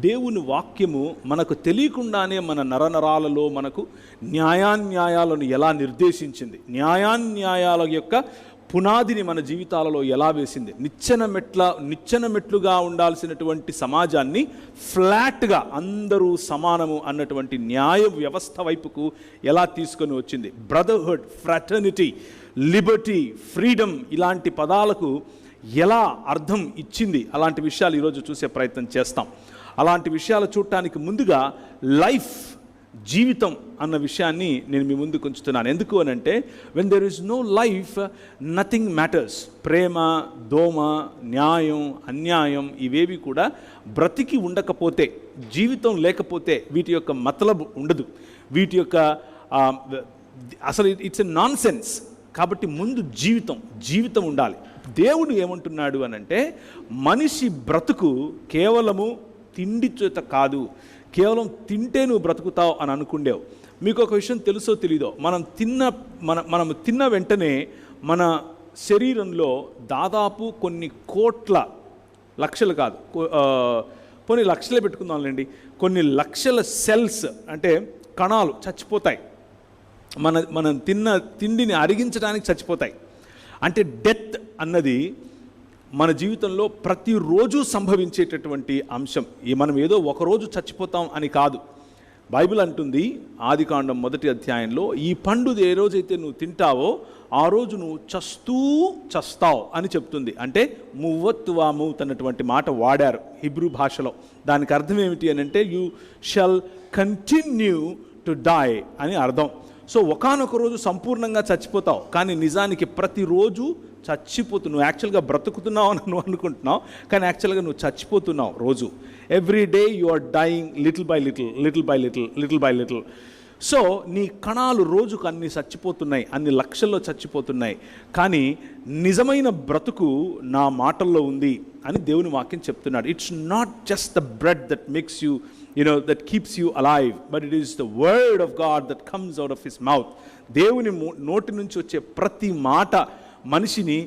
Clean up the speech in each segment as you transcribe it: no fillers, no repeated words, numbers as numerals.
దేవుని వాక్యము మనకు తెలియకుండానే మన నరనరాలలో మనకు న్యాయాన్యాయాలను ఎలా నిర్దేశించింది, న్యాయాన్యాయాల యొక్క పునాదిని మన జీవితాలలో ఎలా వేసింది, నిచ్చెన మెట్లుగా ఉండాల్సినటువంటి సమాజాన్ని ఫ్లాట్గా అందరూ సమానము అన్నటువంటి న్యాయ వ్యవస్థ వైపుకు ఎలా తీసుకొని వచ్చింది. బ్రదర్హుడ్, ఫ్రాటర్నిటీ, లిబర్టీ, ఫ్రీడమ్ ఇలాంటి పదాలకు ఎలా అర్థం ఇచ్చింది, అలాంటి విషయాలు ఈరోజు చూసే ప్రయత్నం చేస్తాం. అలాంటి విషయాలు చూడటానికి ముందుగా లైఫ్, జీవితం అన్న విషయాన్ని నేను మీ ముందుకు ఉంచుతున్నాను. ఎందుకు అని అంటే, when there is no life nothing matters. ప్రేమ, దోమ, న్యాయం, అన్యాయం ఇవేవి కూడా బ్రతికి ఉండకపోతే, జీవితం లేకపోతే వీటి యొక్క మతలబు ఉండదు, వీటి యొక్క అసలు ఇట్స్ ఎ నాన్ సెన్స్. కాబట్టి ముందు జీవితం ఉండాలి. దేవుడు ఏమంటున్నాడు అని అంటే, మనిషి బ్రతుకు కేవలము తిండి చేత కాదు, కేవలం తింటే నువ్వు బ్రతుకుతావు అని అనుకుండేవు. మీకు ఒక విషయం తెలుసో తెలీదో, మనం తిన్న వెంటనే మన శరీరంలో దాదాపు కొన్ని కోట్ల, లక్షలు కాదు, కొన్ని లక్షలే పెట్టుకుందాంలేండి, కొన్ని లక్షల సెల్స్ అంటే కణాలు చచ్చిపోతాయి. మనం తిన్న తిండిని అరిగించడానికి చచ్చిపోతాయి. అంటే డెత్ అన్నది మన జీవితంలో ప్రతిరోజు సంభవించేటటువంటి అంశం. మనం ఏదో ఒకరోజు చచ్చిపోతాం అని కాదు. బైబిల్ అంటుంది ఆదికాండం 1వ అధ్యాయంలో, ఈ పండు ఏ రోజైతే నువ్వు తింటావో ఆ రోజు నువ్వు చస్తావు అని చెప్తుంది. అంటే మువ్వత్తువా మూత్ అన్నటువంటి మాట వాడారు హిబ్రూ భాషలో. దానికి అర్థం ఏమిటి అని అంటే, you shall continue to die అని అర్థం. సో ఒకానొక రోజు సంపూర్ణంగా చచ్చిపోతావు, కానీ నిజానికి ప్రతిరోజు చచ్చిపోతున్నావు. నువ్వు యాక్చువల్గా బ్రతుకుతున్నావు అని నువ్వు అనుకుంటున్నావు, కానీ యాక్చువల్గా నువ్వు చచ్చిపోతున్నావు రోజు. Every day you are dying little by little. So నీ కణాలు రోజుకు అన్ని చచ్చిపోతున్నాయి, అన్ని లక్షల్లో చచ్చిపోతున్నాయి. కానీ నిజమైన బ్రతుకు నా మాటల్లో ఉంది అని దేవుని వాక్యం చెప్తున్నాడు. It's not just the bread that makes you that keeps you alive, but it is the word of God that comes out of his mouth. దేవుని నోటి నుంచి వచ్చే ప్రతి మాట మనిషిని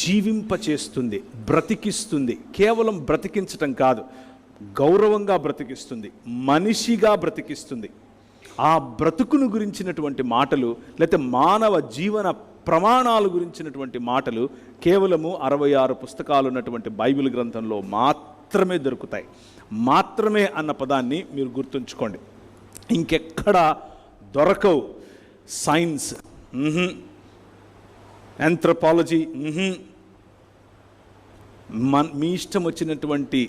జీవింపచేస్తుంది, బ్రతికిస్తుంది. కేవలం బ్రతికించటం కాదు, గౌరవంగా బ్రతికిస్తుంది, మనిషిగా బ్రతికిస్తుంది. ఆ బ్రతుకును గురించినటువంటి మాటలు, లేకపోతే మానవ జీవన ప్రమాణాలు గురించినటువంటి మాటలు కేవలము 66 పుస్తకాలు ఉన్నటువంటి బైబిల్ గ్రంథంలో మాత్రమే దొరుకుతాయి. మాత్రమే అన్న పదాన్ని మీరు గుర్తుంచుకోండి, ఇంకెక్కడా దొరకవు. సైన్స్, ఆంథ్రోపాలజీ, మీ ఇష్టం వచ్చినటువంటి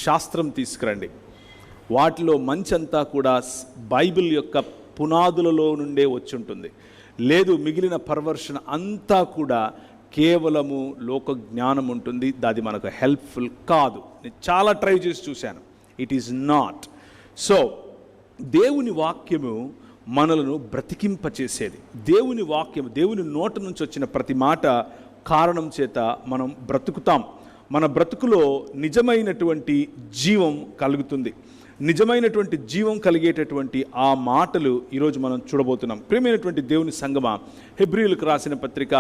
శాస్త్రం తీసుకురండి, వాటిలో మంచి అంతా కూడా బైబిల్ యొక్క పునాదులలో నుండే వచ్చి ఉంటుంది. లేదు, మిగిలిన పర్వర్షన్ అంతా కూడా కేవలము లోక జ్ఞానం ఉంటుంది, అది మనకు హెల్ప్ఫుల్ కాదు. నేను చాలా ట్రై చేసి చూశాను, ఇట్ ఈజ్ నాట్. సో దేవుని వాక్యము మనలను బ్రతికింపచేసేది. దేవుని వాక్యం, దేవుని నోట నుంచి వచ్చిన ప్రతి మాట కారణం చేత మనం బ్రతుకుతాం. మన బ్రతుకులో నిజమైనటువంటి జీవం కలుగుతుంది. నిజమైనటువంటి జీవం కలిగేటటువంటి ఆ మాటలు ఈరోజు మనం చూడబోతున్నాం. ప్రియమైనటువంటి దేవుని సంగమా, హెబ్రీయులకు రాసిన పత్రిక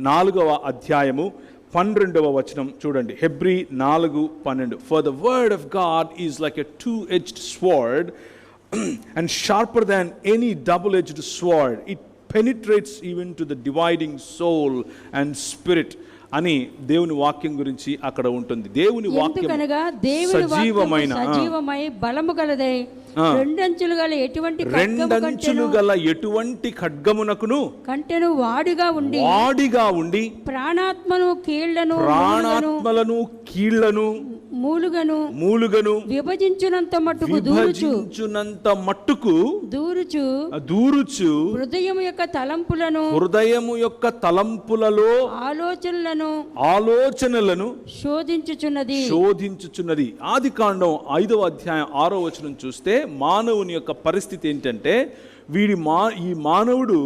4వ అధ్యాయము 12వ వచనం చూడండి. Hebrew 4:12. For the word of God is like a two-edged sword and sharper than any double-edged sword. It penetrates even to the dividing soul and spirit. అని దేవుని వాక్యం గురించి అక్కడ ఉంటుంది. దేవుని వాక్యం సజీవమై బలము గలదై రెండంచులు గల ఎటువంటి ఖడ్గమునకును కంటెను వాడిగా ఉండి ప్రాణాత్మలను కీళ్లను మూలుగను విభజించునంత మట్టుకు దూరుచు హృదయము యొక్క తలంపులలో ఆలోచనలను శోధించుచున్నది. ఆదికాండం 5వ అధ్యాయం 6వ వచనం చూస్తే మానవుని యొక్క పరిస్థితి ఏంటంటే, ఈ మానవుడు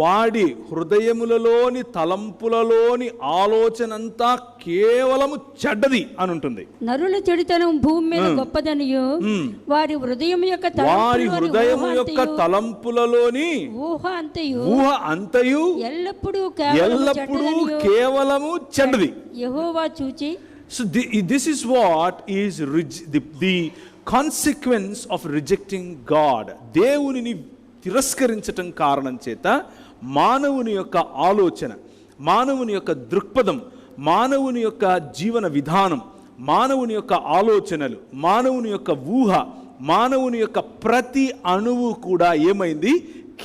వాడి హృదయములలోని తలంపులలోని ఆలోచనంతా కేవలము చెడ్డది అని ఉంటుంది. నరుల చెడుతనం భూమి మీద గొప్పదనియు వారి హృదయం యొక్క తలంపులలోని ఊహ అంతయు ఎల్లప్పుడూ కేవలము చెడ్డది. యెహోవా చూచి So this is what is the consequence of rejecting God. దేవునిని తిరస్కరించటం కారణం చేత మానవుని యొక్క ఆలోచన, మానవుని యొక్క దృక్పథం, మానవుని యొక్క జీవన విధానం, మానవుని యొక్క ఆలోచనలు, మానవుని యొక్క ఊహ, మానవుని యొక్క ప్రతి అణువు కూడా ఏమైంది?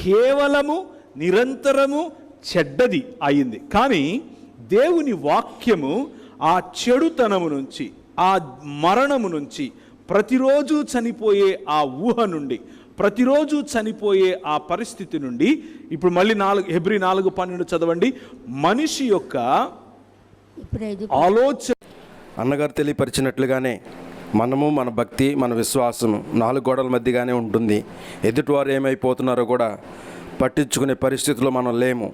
కేవలము నిరంతరము చెడ్డది అయింది. కానీ దేవుని వాక్యము ఆ చెడుతనము నుంచి, ఆ మరణము నుంచి, ప్రతిరోజు చనిపోయే ఆ ఊహ నుండి, ప్రతిరోజు చనిపోయే ఆ పరిస్థితి నుండి, ఇప్పుడు మళ్ళీ హెబ్రీ 4:12 చదవండి. మనిషి యొక్క ఆలోచన అన్నగారు తెలియపరిచినట్లుగానే మనము, మన భక్తి, మన విశ్వాసము 4 గోడల మధ్యగానే ఉంటుంది. ఎదుటివారు ఏమైపోతున్నారో కూడా పట్టించుకునే పరిస్థితిలో మనం లేము.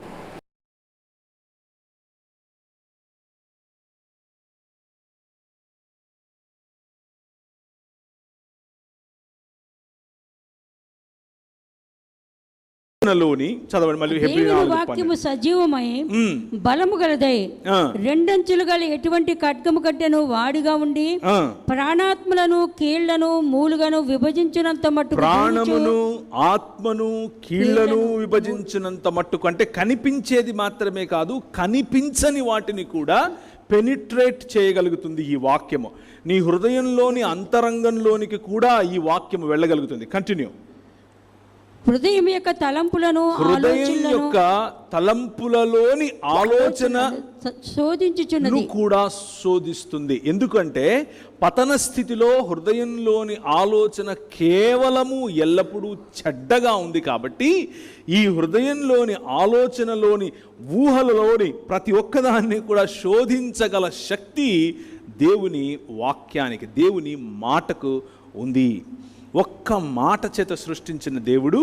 చదవండి మళ్ళీ. దేవుని వాక్యము సజీవమై బలము గలదై రెండంచులు గల ఎటువంటి ఖడ్గము కట్టెను వాడిగా ఉండి ప్రాణాత్మలను కీళ్లను మూలుగను విభజించినంత మట్టుకు, ప్రాణమును ఆత్మను కీళ్లను విభజించినంత మట్టుకు, అంటే కనిపించేది మాత్రమే కాదు, కనిపించని వాటిని కూడా పెనిట్రేట్ చేయగలుగుతుంది ఈ వాక్యము. నీ హృదయంలోని అంతరంగంలోనికి కూడా ఈ వాక్యము వెళ్ళగలుగుతుంది. కంటిన్యూ. హృదయం యొక్క తలంపులను, హృదయం యొక్క తలంపులలోని ఆలోచన శోధించుచున్నది కూడా శోధిస్తుంది. ఎందుకంటే పతన స్థితిలో హృదయంలోని ఆలోచన కేవలము ఎల్లప్పుడూ చెడ్డగా ఉంది. కాబట్టి ఈ హృదయంలోని ఆలోచనలోని ఊహలలోని ప్రతి ఒక్కదాన్ని కూడా శోధించగల శక్తి దేవుని వాక్యానికి, దేవుని మాటకు ఉంది. ఒక్క మాట చేత సృష్టించిన దేవుడు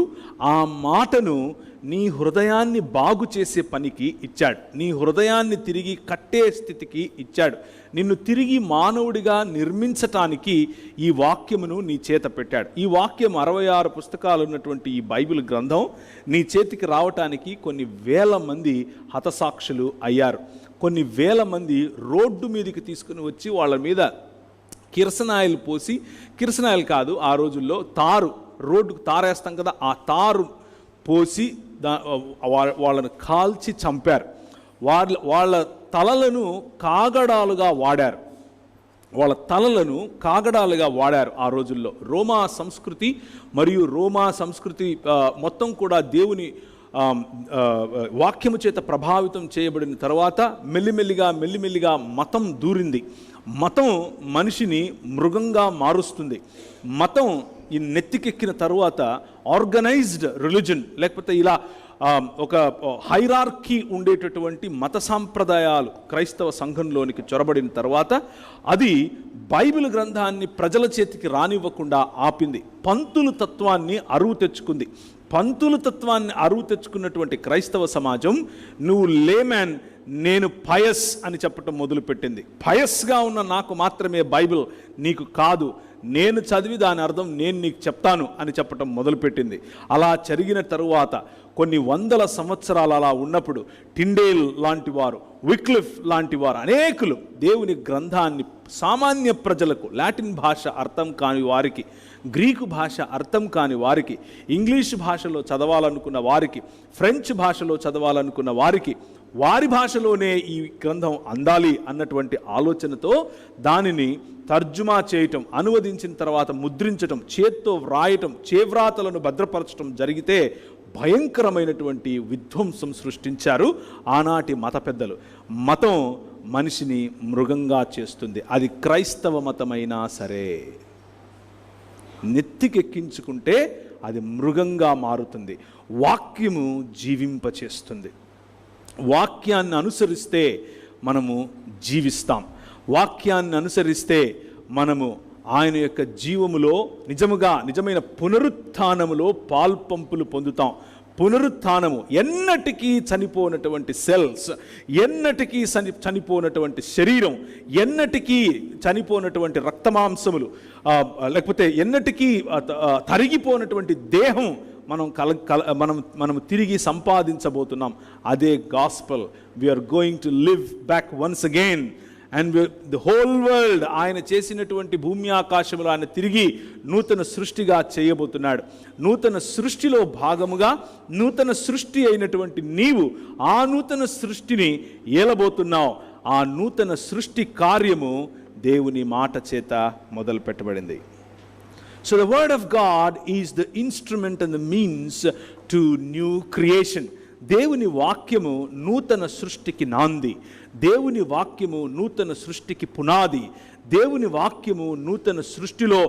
ఆ మాటను నీ హృదయాన్ని బాగు చేసే పనికి ఇచ్చాడు. నీ హృదయాన్ని తిరిగి కట్టే స్థితికి ఇచ్చాడు. నిన్ను తిరిగి మానవుడిగా నిర్మించటానికి ఈ వాక్యమును నీ చేత పెట్టాడు. ఈ వాక్యం 66 పుస్తకాలు ఉన్నటువంటి ఈ బైబిల్ గ్రంథం నీ చేతికి రావటానికి కొన్ని వేల మంది హతసాక్షులు అయ్యారు. కొన్ని వేల మంది రోడ్డు మీదకి తీసుకుని వచ్చి వాళ్ళ మీద కిరసనాయిల్ పోసి, కిరసనాయిల్ కాదు ఆ రోజుల్లో తారు, రోడ్డుకు తారేస్తాం కదా, ఆ తారు పోసి వాళ్ళను కాల్చి చంపారు. వాళ్ళ తలలను కాగడాలుగా వాడారు. వాళ్ళ తలలను కాగడాలుగా వాడారు ఆ రోజుల్లో. రోమా సంస్కృతి మరియు రోమా సంస్కృతి మొత్తం కూడా దేవుని వాక్యము చేత ప్రభావితం చేయబడిన తర్వాత మెల్లిమెల్లిగా మతం దూరింది. మతం మనిషిని మృగంగా మారుస్తుంది. మతం ఈ నెత్తికెక్కిన తరువాత ఆర్గనైజ్డ్ రిలీజన్, లేకపోతే ఇలా ఒక హైరార్కీ ఉండేటటువంటి మత సాంప్రదాయాలు క్రైస్తవ సంఘంలోనికి చొరబడిన తర్వాత అది బైబిల్ గ్రంథాన్ని ప్రజల చేతికి రానివ్వకుండా ఆపింది. పంతులు తత్వాన్ని అరువు తెచ్చుకుంది. పంతులు తత్వాన్ని అరువు తెచ్చుకున్నటువంటి క్రైస్తవ సమాజం నువ్వు లేమ్యాన్, నేను పయస్ అని చెప్పటం మొదలుపెట్టింది. పయస్గా ఉన్న నాకు మాత్రమే బైబిల్, నీకు కాదు, నేను చదివి దాని అర్థం నేను నీకు చెప్తాను అని చెప్పటం మొదలుపెట్టింది. అలా జరిగిన తరువాత కొన్ని వందల సంవత్సరాలు అలా ఉన్నప్పుడు టిండేల్ లాంటి వారు, విక్లిఫ్ లాంటి వారు అనేకులు దేవుని గ్రంథాన్ని సామాన్య ప్రజలకు, లాటిన్ భాష అర్థం కాని వారికి, గ్రీకు భాష అర్థం కాని వారికి, ఇంగ్లీష్ భాషలో చదవాలనుకున్న వారికి, ఫ్రెంచ్ భాషలో చదవాలనుకున్న వారికి వారి భాషలోనే ఈ గ్రంథం అందాలి అన్నటువంటి ఆలోచనతో దానిని తర్జుమా చేయటం, అనువదించిన తర్వాత ముద్రించటం, చేత్తో వ్రాయటం, చేవ్రాతలను భద్రపరచడం జరిగితే భయంకరమైనటువంటి విధ్వంసం సృష్టించారు ఆనాటి మత పెద్దలు. మతం మనిషిని మృగంగా చేస్తుంది. అది క్రైస్తవ మతమైనా సరే నెత్తికెక్కించుకుంటే అది మృగంగా మారుతుంది. వాక్యము జీవింపచేస్తుంది. వాక్యాన్ని అనుసరిస్తే మనము జీవిస్తాం. వాక్యాన్ని అనుసరిస్తే మనము ఆయన యొక్క జీవములో నిజమైన పునరుత్థానములో పాల్పంపులు పొందుతాం. పునరుత్థానము ఎన్నటికీ చనిపోనటువంటి సెల్స్, ఎన్నటికీ చనిపోనటువంటి శరీరం, ఎన్నటికీ చనిపోనటువంటి రక్తమాంసములు, లేకపోతే ఎన్నటికీ తరిగిపోనటువంటి దేహం మనం తిరిగి సంపాదించబోతున్నాం. అదే gospel. We're going to live back once again and the whole world, ఆయన చేసినటువంటి భూమి ఆకాశములు ఆయన తిరిగి నూతన సృష్టిగా చేయబోతున్నాడు. నూతన సృష్టిలో భాగముగా నూతన సృష్టి అయినటువంటి నీవు ఆ నూతన సృష్టిని ఏలబోతున్నావు. ఆ నూతన సృష్టి కార్యము దేవుని మాట చేత మొదలు పెట్టబడింది. So the word of God is the instrument and the means to new creation. దేవుని వాక్యము నూతన సృష్టికి నాంది. దేవుని వాక్యము నూతన సృష్టికి పునాది. దేవుని వాక్యము నూతన సృష్టిలో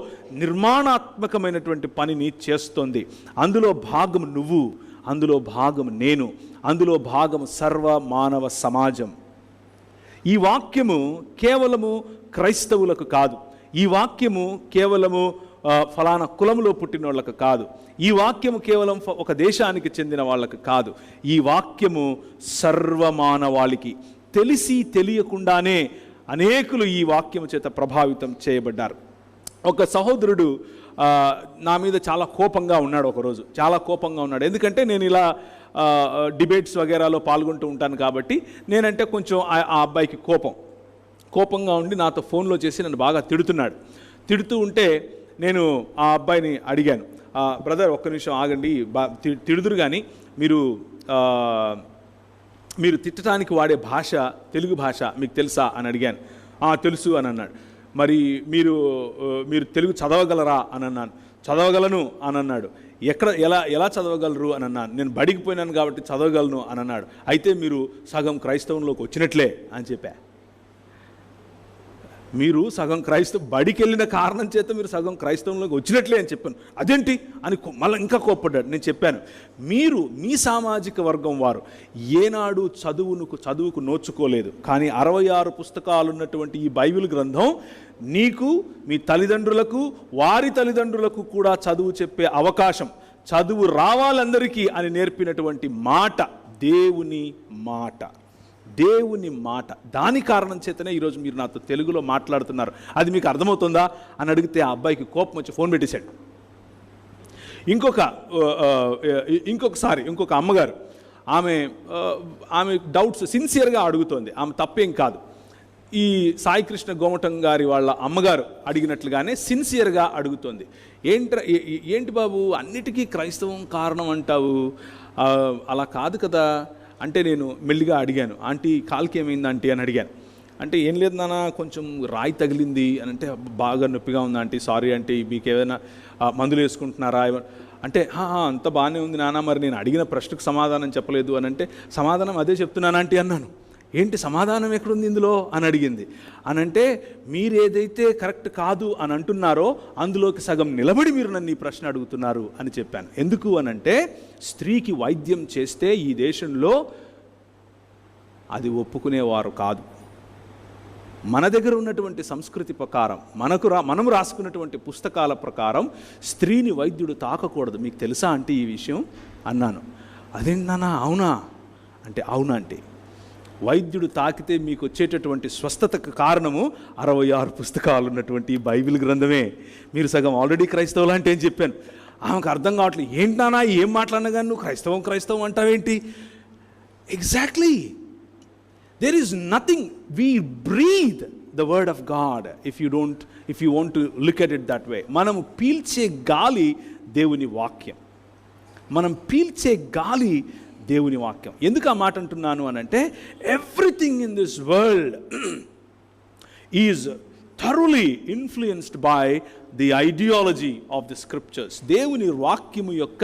నిర్మాణాత్మకమైనటువంటి పనిని చేస్తోంది. అందులో భాగం నువ్వు, అందులో భాగం నేను, అందులో భాగం సర్వ మానవ సమాజం. ఈ వాక్యము కేవలము క్రైస్తవులకు కాదు. ఈ వాక్యము కేవలము ఫలానా కులంలో పుట్టిన వాళ్ళకు కాదు. ఈ వాక్యము కేవలం ఒక దేశానికి చెందిన వాళ్ళకు కాదు. ఈ వాక్యము సర్వమానవాళికి. తెలిసి తెలియకుండానే అనేకులు ఈ వాక్యము చేత ప్రభావితం చేయబడ్డారు. ఒక సహోదరుడు నా మీద చాలా కోపంగా ఉన్నాడు. ఒకరోజు చాలా కోపంగా ఉన్నాడు. ఎందుకంటే నేను ఇలా డిబేట్స్ వగేరాలో పాల్గొంటూ ఉంటాను కాబట్టి నేనంటే కొంచెం ఆ అబ్బాయికి కోపంగా ఉండి నాతో ఫోన్లో చేసి నన్ను బాగా తిడుతున్నాడు. తిడుతూ ఉంటే నేను ఆ అబ్బాయిని అడిగాను, బ్రదర్ ఒక్క నిమిషం ఆగండి, తిడుదురు కానీ మీరు తిట్టడానికి వాడే భాష తెలుగు భాష మీకు తెలుసా అని అడిగాను. తెలుసు అని అన్నాడు. మరి మీరు తెలుగు చదవగలరా అని అన్నాను. చదవగలను అని అన్నాడు. ఎలా చదవగలరు అని అన్నాను. నేను బడికి పోయినాను కాబట్టి చదవగలను అని అన్నాడు. అయితే మీరు సగం క్రైస్తవంలోకి వచ్చినట్లే అని చెప్పా. మీరు సగం బడికి వెళ్ళిన కారణం చేత మీరు సగం క్రైస్తవంలోకి వచ్చినట్లే అని చెప్పాను. అదేంటి అని మళ్ళీ ఇంకా కోప్పడ్డాడు. నేను చెప్పాను, మీరు మీ సామాజిక వర్గం వారు ఏనాడు చదువుకు నోచుకోలేదు. కానీ 66 పుస్తకాలు ఉన్నటువంటి ఈ బైబిల్ గ్రంథం నీకు, మీ తల్లిదండ్రులకు, వారి తల్లిదండ్రులకు కూడా చదువు చెప్పే అవకాశం, చదువు రావాలందరికీ అని నేర్పినటువంటి మాట దేవుని మాట. దేవుని మాట. దాని కారణం చేతనే ఈరోజు మీరు నాతో తెలుగులో మాట్లాడుతున్నారు. అది మీకు అర్థమవుతుందా అని అడిగితే ఆ అబ్బాయికి కోపం వచ్చి ఫోన్ పెట్టేశాడు. ఇంకొక అమ్మగారు, ఆమె డౌట్స్ సిన్సియర్గా అడుగుతోంది. ఆమె తప్పేం కాదు. ఈ సాయికృష్ణ గోమటం గారి వాళ్ళ అమ్మగారు అడిగినట్లుగానే సిన్సియర్గా అడుగుతోంది. ఏంటి బాబు అన్నిటికీ క్రైస్తవం కారణం అంటావు? అలా కాదు కదా అంటే నేను మెల్లిగా అడిగాను, ఆంటీ కాలుకి ఏమైంది ఆంటీ అని అడిగాను. అంటే ఏం లేదు నాన్న, కొంచెం రాయి తగిలింది అని అంటే, బాగా నొప్పిగా ఉంది ఆంటీ, సారీ ఆంటీ, మీకు ఏదైనా మందులు వేసుకుంటున్నారా అంటే, అంత బాగానే ఉంది నాన్న, మరి నేను అడిగిన ప్రశ్నకు సమాధానం చెప్పలేదు అని అంటే, సమాధానం అదే చెప్తున్నాను ఆంటీ అన్నాను. ఏంటి సమాధానం ఎక్కడుంది ఇందులో అని అడిగింది. అని అంటే, మీరు ఏదైతే కరెక్ట్ కాదు అని అంటున్నారో అందులోకి సగం నిలబడి మీరు నన్ను ఈ ప్రశ్న అడుగుతున్నారు అని చెప్పాను. ఎందుకు అని అంటే, స్త్రీకి వైద్యం చేస్తే ఈ దేశంలో అది ఒప్పుకునేవారు కాదు. మన దగ్గర ఉన్నటువంటి సంస్కృతి ప్రకారం, మనము రాసుకున్నటువంటి పుస్తకాల ప్రకారం స్త్రీని వైద్యుడు తాకకూడదు. మీకు తెలుసా అంటే ఈ విషయం అన్నాను. అదేంటి నాన్న, అవునా అంటే, అవునా అంటే, వైద్యుడు తాకితే మీకు వచ్చేటటువంటి స్వస్థతకు కారణము 66 పుస్తకాలు ఉన్నటువంటి బైబిల్ గ్రంథమే. మీరు సగం ఆల్రెడీ క్రైస్తవులు అంటే అని చెప్పాను. ఆమెకు అర్థం కావట్లేదు. ఏంటన్నా ఏం మాట్లాడినా కానీ నువ్వు క్రైస్తవం అంటావేంటి? Exactly, there is nothing. We breathe the word of God if you want to look at it that way. మనము పీల్చే గాలి దేవుని వాక్యం. మనం పీల్చే గాలి దేవుని వాక్యం. ఎందుకు ఆ మాట అంటున్నాను అని అంటే, everything in this world is thoroughly influenced by the ideology of the scriptures. దేవుని వాక్యము యొక్క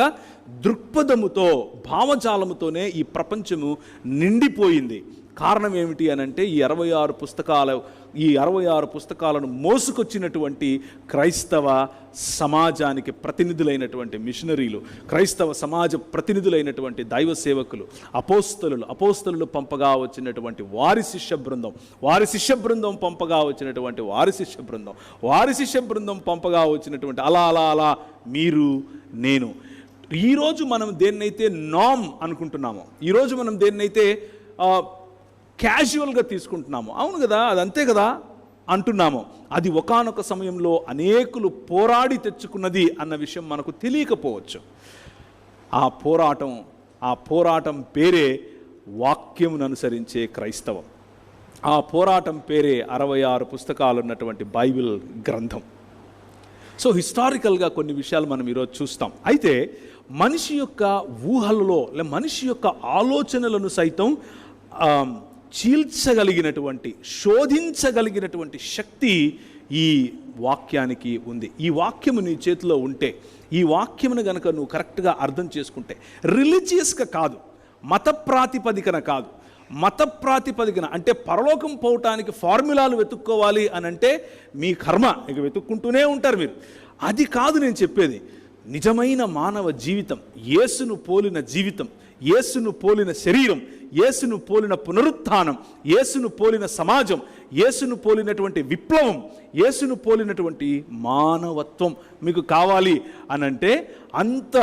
దృక్పథముతో, భావజాలముతోనే ఈ ప్రపంచము నిండిపోయింది. కారణం ఏమిటి అని అంటే, ఈ 66 పుస్తకాలను మోసుకొచ్చినటువంటి క్రైస్తవ సమాజానికి ప్రతినిధులైనటువంటి మిషనరీలు, క్రైస్తవ సమాజ ప్రతినిధులైనటువంటి దైవ సేవకులు, అపోస్తలులు పంపగా వచ్చినటువంటి వారి శిష్య బృందం పంపగా వచ్చినటువంటి వారి శిష్య బృందం పంపగా వచ్చినటువంటి అలా మీరు, నేను. ఈరోజు మనం దేన్నైతే నామ్ అనుకుంటున్నామో, ఈరోజు మనం దేన్నైతే క్యాజువల్గా తీసుకుంటున్నాము, అవును కదా అదంతే కదా అంటున్నాము, అది ఒకానొక సమయంలో అనేకులు పోరాడి తెచ్చుకున్నది అన్న విషయం మనకు తెలియకపోవచ్చు. ఆ పోరాటం పేరే వాక్యమును అనుసరించే క్రైస్తవం. ఆ పోరాటం పేరే 66 పుస్తకాలు ఉన్నటువంటి బైబిల్ గ్రంథం. సో హిస్టారికల్గా కొన్ని విషయాలు మనం ఈరోజు చూస్తాం. అయితే మనిషి యొక్క ఊహలలో మనిషి యొక్క ఆలోచనలను సైతం చీల్చగలిగినటువంటి, శోధించగలిగినటువంటి శక్తి ఈ వాక్యానికి ఉంది. ఈ వాక్యము నీ చేతిలో ఉంటే, ఈ వాక్యమును గనక నువ్వు కరెక్ట్గా అర్థం చేసుకుంటే, రిలీజియస్గా కాదు, మత ప్రాతిపదికన కాదు, మత ప్రాతిపదికన అంటే పరలోకం పోవటానికి ఫార్ములాలు వెతుక్కోవాలి అని అంటే మీ కర్మ, ఇక వెతుక్కుంటూనే ఉంటారు మీరు. అది కాదు నేను చెప్పేది. నిజమైన మానవ జీవితం, యేసును పోలిన జీవితం, యేసును పోలిన శరీరం, యేసును పోలిన పునరుత్థానం, యేసును పోలిన సమాజం, యేసును పోలినటువంటి విప్లవం, యేసును పోలినటువంటి మానవత్వం మీకు కావాలి అనంటే, అంత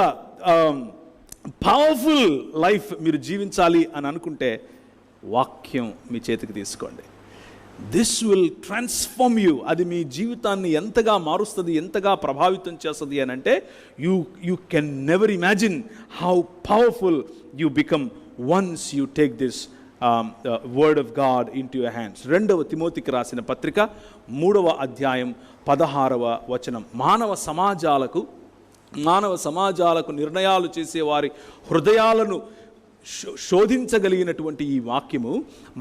పవర్ఫుల్ లైఫ్ మీరు జీవించాలి అని అనుకుంటే వాక్యం మీ చేతికి తీసుకోండి. This will transform you. అది మీ జీవితాన్ని ఎంతగా మారుస్తుంది, ఎంతగా ప్రభావితం చేస్తుంది అని అంటే you can never imagine how powerful you become once you take this word of God in to your hands. 2వ తిమోతికి రాసిన పత్రిక 3వ అధ్యాయం 16వ వచనం. మానవ సమాజాలకు నిర్ణయాలు చేసే వారి హృదయాలను శోధించగలిగినటువంటి ఈ వాక్యము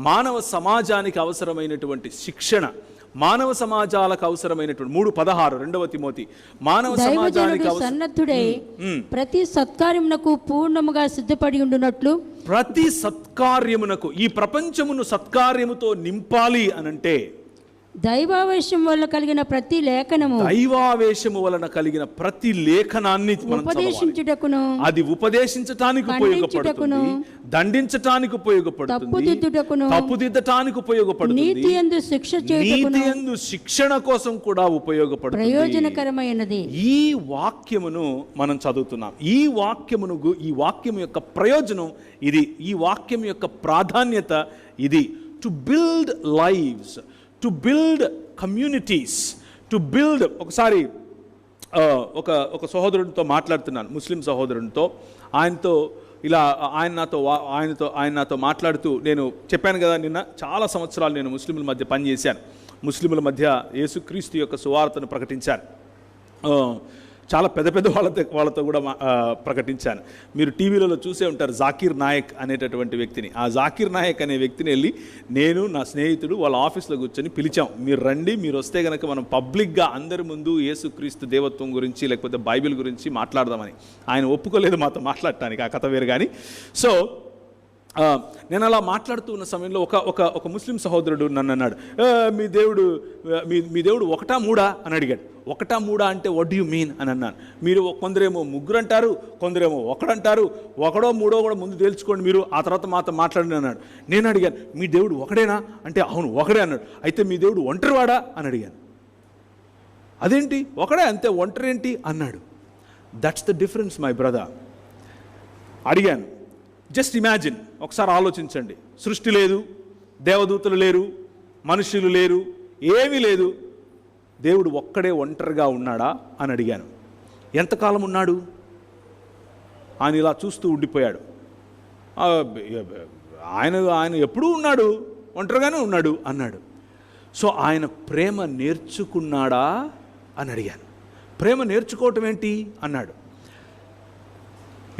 మానవ సమాజానికి అవసరమైనటువంటి శిక్షణ, మానవ సమాజాలకు అవసరమైనటువంటి 3:16 2వ తిమోతి, మానవ సమాజానికి సన్నద్ధుడై ప్రతి సత్కార్యమునకు పూర్ణముగా సిద్ధపడి ఉండునట్లు, ప్రతి సత్కార్యమునకు, ఈ ప్రపంచమును సత్కార్యముతో నింపాలి అనంటే దైవావేశం వల్ల కలిగిన ప్రతి లేఖనము, దైవావేశము వలన కలిగిన ప్రతి లేఖనాన్ని ఉపదేశించుటకును, అది ఉపదేశించటానికి ఉపయోగపడుతుంది, దండించటానికి ఉపయోగపడుతుంది, తప్పుదిద్దటానికి ఉపయోగపడుతుంది, నీతి యందు శిక్ష చేయుటకును, నీతి యందు శిక్షణ కోసం కూడా ఉపయోగపడుతుంది. ప్రయోజనకరమైనది. ఈ వాక్యమును మనం చదువుతున్నాం. ఈ వాక్యము యొక్క ప్రయోజనం ఇది, ఈ వాక్యం యొక్క ప్రాధాన్యత ఇది. To build lives, to build communities, to build. ఒకసారి ఒక సహోదరునితో మాట్లాడుతున్నాను, ముస్లిం సహోదరునితో. ఆయన నాతో మాట్లాడుతూ, నేను చెప్పాను కదా నిన్న, చాలా సంవత్సరాలు నేను ముస్లింల మధ్య పనిచేశాను, ముస్లింల మధ్య యేసుక్రీస్తు యొక్క సువార్తను ప్రకటించాను. చాలా పెద్ద వాళ్ళతో కూడా ప్రకటించాను. మీరు టీవీలలో చూసే ఉంటారు జాకీర్ నాయక్ అనేటటువంటి వ్యక్తిని. ఆ జాకీర్ నాయక్ అనే వ్యక్తిని వెళ్ళి నేను, నా స్నేహితుడు వాళ్ళ ఆఫీస్లో కూర్చొని పిలిచాం, మీరు రండి, మీరు వస్తే కనుక మనం పబ్లిక్గా అందరి ముందు యేసుక్రీస్తు దేవత్వం గురించి లేకపోతే బైబిల్ గురించి మాట్లాడదామని. ఆయన ఒప్పుకోలేదు మాతో మాట్లాడటానికి, ఆ కథ వేరు కానీ. సో నేను అలా మాట్లాడుతూ ఉన్న సమయంలో ఒక ముస్లిం సహోదరుడు నన్ను అన్నాడు, మీ దేవుడు 1 3 అని అడిగాడు. 1 3 అంటే వాట్ డూ యూ మీన్ అని అన్నాను. మీరు కొందరేమో 3 అంటారు, కొందరేమో 1 అంటారు, 1 3 కూడా ముందు తేల్చుకోండి మీరు, ఆ తర్వాత మాతో మాట్లాడండి అన్నాడు. నేను అడిగాను, మీ దేవుడు ఒకడేనా అంటే అవును ఒకడే అన్నాడు. అయితే మీ దేవుడు ఒంటరివాడా అని అడిగాను. అదేంటి ఒకడే, అంతే, ఒంటరి ఏంటి అన్నాడు. That's the difference my brother. అడిగాను, జస్ట్ ఇమాజిన్, ఒకసారి ఆలోచించండి. సృష్టి లేదు, దేవదూతలు లేరు, మనుషులు లేరు, ఏమీ లేదు, దేవుడు ఒక్కడే ఒంటరిగా ఉన్నాడా అని అడిగాను. ఎంతకాలం ఉన్నాడు? ఆయన ఇలా చూస్తూ ఉండిపోయాడు. ఆయన ఎప్పుడూ ఉన్నాడు, ఒంటరిగానే ఉన్నాడు అన్నాడు. సో ఆయన ప్రేమ నేర్చుకున్నాడా అని అడిగాను. ప్రేమ నేర్చుకోవటం ఏంటి అన్నాడు.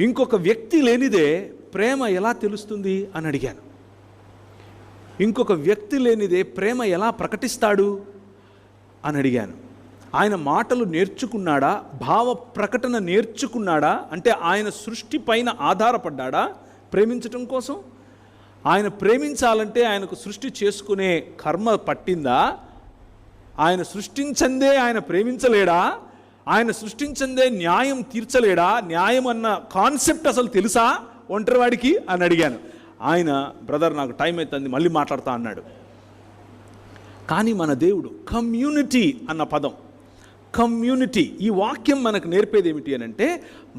ఇంకొక వ్యక్తి లేనిదే ప్రేమ ఎలా తెలుస్తుంది అని అడిగాను. ఇంకొక వ్యక్తి లేనిదే ప్రేమ ఎలా ప్రకటిస్తాడు అని అడిగాను. ఆయన మాటలు నేర్చుకున్నాడా, భావ ప్రకటన నేర్చుకున్నాడా, అంటే ఆయన సృష్టి పైన ఆధారపడ్డాడా ప్రేమించటం కోసం? ఆయన ప్రేమించాలంటే ఆయనకు సృష్టి చేసుకునే కర్మ పట్టిందా? ఆయన సృష్టించందే ఆయన ప్రేమించలేడా? ఆయన సృష్టించందే న్యాయం తీర్చలేడా? న్యాయం అన్న కాన్సెప్ట్ అసలు తెలుసా ఒంటరివాడికి అని అడిగాను. ఆయన, బ్రదర్ నాకు టైం అవుతుంది, మళ్ళీ మాట్లాడతా అన్నాడు. కానీ మన దేవుడు కమ్యూనిటీ అన్న పదం, కమ్యూనిటీ, ఈ వాక్యం మనకు నేర్పేది ఏమిటి అని అంటే